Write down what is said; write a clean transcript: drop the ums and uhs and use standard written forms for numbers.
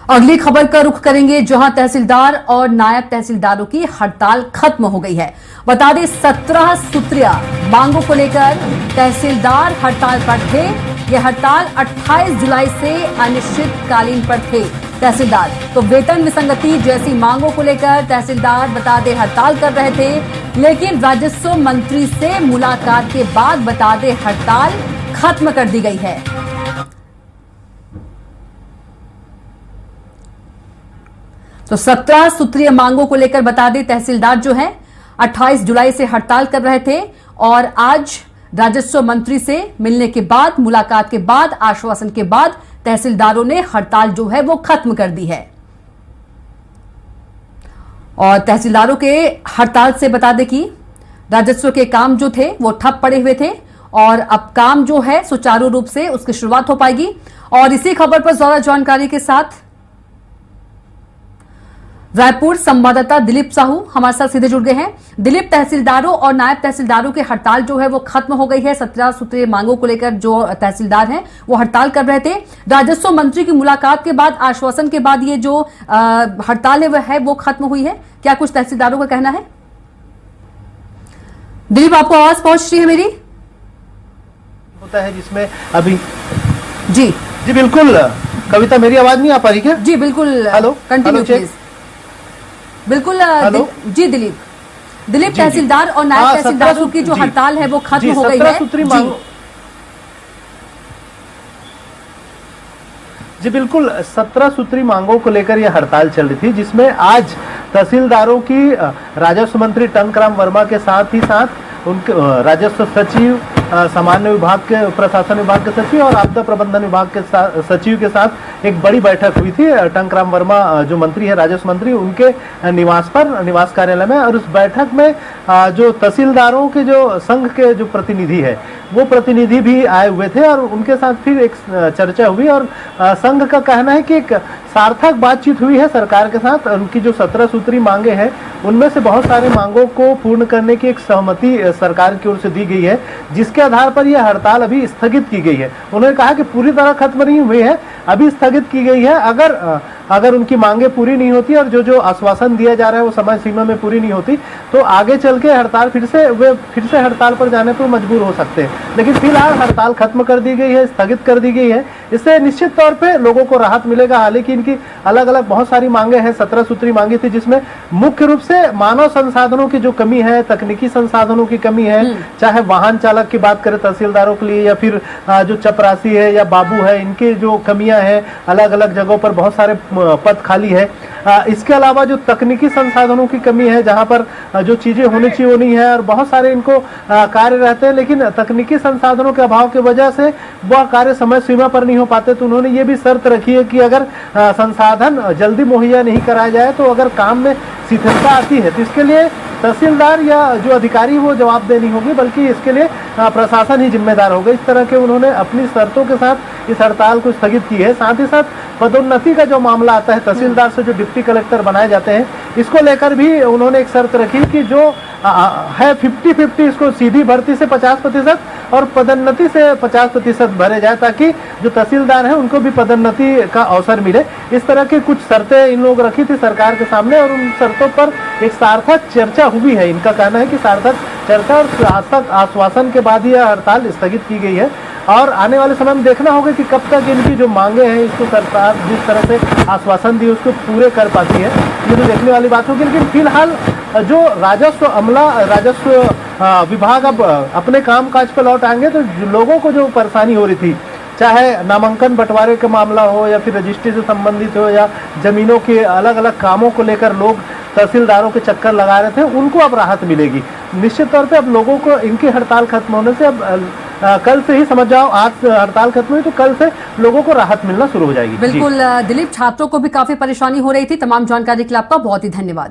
अगली खबर का रुख करेंगे, जहां तहसीलदार और नायब तहसीलदारों की हड़ताल खत्म हो गई है। बता दें 17 सूत्रीय मांगों को लेकर तहसीलदार हड़ताल पर थे। यह हड़ताल 28 जुलाई से अनिश्चितकालीन पर थे। तहसीलदार तो वेतन विसंगति जैसी मांगों को लेकर तहसीलदार बता दें हड़ताल कर रहे थे, लेकिन राजस्व मंत्री से मुलाकात के बाद बता दें हड़ताल खत्म कर दी गई है। तो 17 सूत्रीय मांगों को लेकर बता दें तहसीलदार जो है 28 जुलाई से हड़ताल कर रहे थे और आज राजस्व मंत्री से मिलने के बाद, मुलाकात के बाद, आश्वासन के बाद तहसीलदारों ने हड़ताल जो है वो खत्म कर दी है। और तहसीलदारों के हड़ताल से बता दें कि राजस्व के काम जो थे वो ठप पड़े हुए थे और अब काम जो है सुचारू रूप से उसकी शुरुआत हो पाएगी। और इसी खबर पर ज्यादा जानकारी के साथ रायपुर संवाददाता दिलीप साहू हमारे साथ सीधे जुड़ गए हैं। दिलीप, तहसीलदारों और नायब तहसीलदारों की हड़ताल जो है वो खत्म हो गई है। 17 सूत्रीय मांगों को लेकर जो तहसीलदार हैं वो हड़ताल कर रहे थे। राजस्व मंत्री की मुलाकात के बाद, आश्वासन के बाद ये जो हड़ताल है वो खत्म हुई है। क्या कुछ तहसीलदारों का कहना है? दिलीप, आपको आवाज पहुंच रही है मेरी? होता है जिसमें अभी जी बिल्कुल। कविता, मेरी आवाज नहीं आ पा रही क्या? जी बिल्कुल, हेलो, कंटिन्यू प्लीज। बिल्कुल जी दिलीप, तहसीलदार और नायब तहसीलदारों की जो हड़ताल है वो खत्म हो गई है। जी बिल्कुल, 17 सूत्री मांगों को लेकर यह हड़ताल चल रही थी, जिसमें आज तहसीलदारों की राजस्व मंत्री टंकराम वर्मा के साथ ही साथ उनके राजस्व सचिव, सामान्य विभाग के, प्रशासन विभाग के सचिव और आपदा प्रबंधन विभाग के सचिव के साथ एक बड़ी बैठक हुई थी। टंकराम वर्मा जो मंत्री है, राजस्व मंत्री, उनके निवास कार्यालय में। और उस बैठक में जो तहसीलदारों के जो संघ के जो प्रतिनिधि है वो प्रतिनिधि भी आए हुए थे और उनके साथ फिर एक चर्चा हुई और संघ का कहना है कि एक सार्थक बातचीत हुई है सरकार के साथ। उनकी जो 17 सूत्री मांगे हैं उनमें से बहुत सारे मांगों को पूर्ण करने की एक सहमति सरकार की ओर से दी गई है, जिसके आधार पर यह हड़ताल अभी स्थगित की गई है। उन्होंने कहा कि पूरी तरह खत्म नहीं हुई है, अभी स्थगित की गई है। अगर उनकी मांगे पूरी नहीं होती और जो आश्वासन दिया जा रहा है वो समय सीमा में पूरी नहीं होती तो आगे चल के हड़ताल फिर से हड़ताल पर जाने पर मजबूर हो सकते हैं। लेकिन फिलहाल हड़ताल खत्म कर दी गई है, स्थगित कर दी गई है। इससे निश्चित तौर पे लोगों को राहत मिलेगा। हालांकि इनकी अलग अलग बहुत सारी मांगे हैं। 17 सूत्री मांगी थी, जिसमें मुख्य रूप से मानव संसाधनों की जो कमी है, तकनीकी संसाधनों की कमी है, चाहे वाहन चालक की बात करें तहसीलदारों के लिए या फिर जो चपरासी है या बाबू है, इनकी जो कमियां हैं, अलग अलग जगहों पर बहुत सारे पद खाली है। इसके अलावा जो तकनीकी संसाधनों की कमी है, जहां पर जो चीजें होनी चाहिए वो नहीं है और बहुत सारे इनको कार्य रहते हैं, लेकिन तकनीकी संसाधनों के अभाव की वजह से वह कार्य समय सीमा पर नहीं हो पाते। तो उन्होंने ये भी शर्त रखी है कि अगर संसाधन जल्दी मुहैया नहीं कराया जाए तो अगर काम में शिथिलता आती है तो इसके लिए तहसीलदार या जो अधिकारी वो जवाब देनी होगी, बल्कि इसके लिए प्रशासन ही जिम्मेदार होगा। इस तरह के उन्होंने अपनी शर्तों के साथ इस हड़ताल को स्थगित की है। साथ ही साथ पदोन्नति का जो मामला आता है, तहसीलदार से जो डिप्टी कलेक्टर बनाए जाते हैं, इसको लेकर भी उन्होंने एक शर्त रखी कि जो है 50-50 इसको सीधी भर्ती से 50% और पदोन्नति से 50% भरे जाए, ताकि जो तहसीलदार हैं उनको भी पदोन्नति का अवसर मिले। इस तरह की कुछ शर्तें इन लोग रखी थी सरकार के सामने और उन शर्तों पर एक सार्थक चर्चा हुई है। इनका कहना है कि सार्थक चर्चा और सार्थक आश्वासन के बाद यह हड़ताल स्थगित की गई है और आने वाले समय में देखना होगा कि कब तक इनकी जो मांगे हैं इसको सरकार जिस तरह से आश्वासन दी उसको पूरे कर पाती है, ये तो देखने वाली बात होगी। लेकिन फिलहाल जो राजस्व विभाग अब अपने काम काज पर लौट आएंगे तो लोगों को जो परेशानी हो रही थी, चाहे नामांकन बंटवारे का मामला हो या फिर रजिस्ट्री से संबंधित हो या जमीनों के अलग अलग कामों को लेकर लोग तहसीलदारों के चक्कर लगा रहे थे, उनको अब राहत मिलेगी। निश्चित तौर पे अब लोगों को इनकी हड़ताल खत्म होने से अब कल से ही समझ जाओ, आज हड़ताल खत्म हुई तो कल से लोगों को राहत मिलना शुरू हो जाएगी। बिल्कुल दिलीप, छात्रों को भी काफी परेशानी हो रही थी। तमाम जानकारी के लिए आपका बहुत ही धन्यवाद।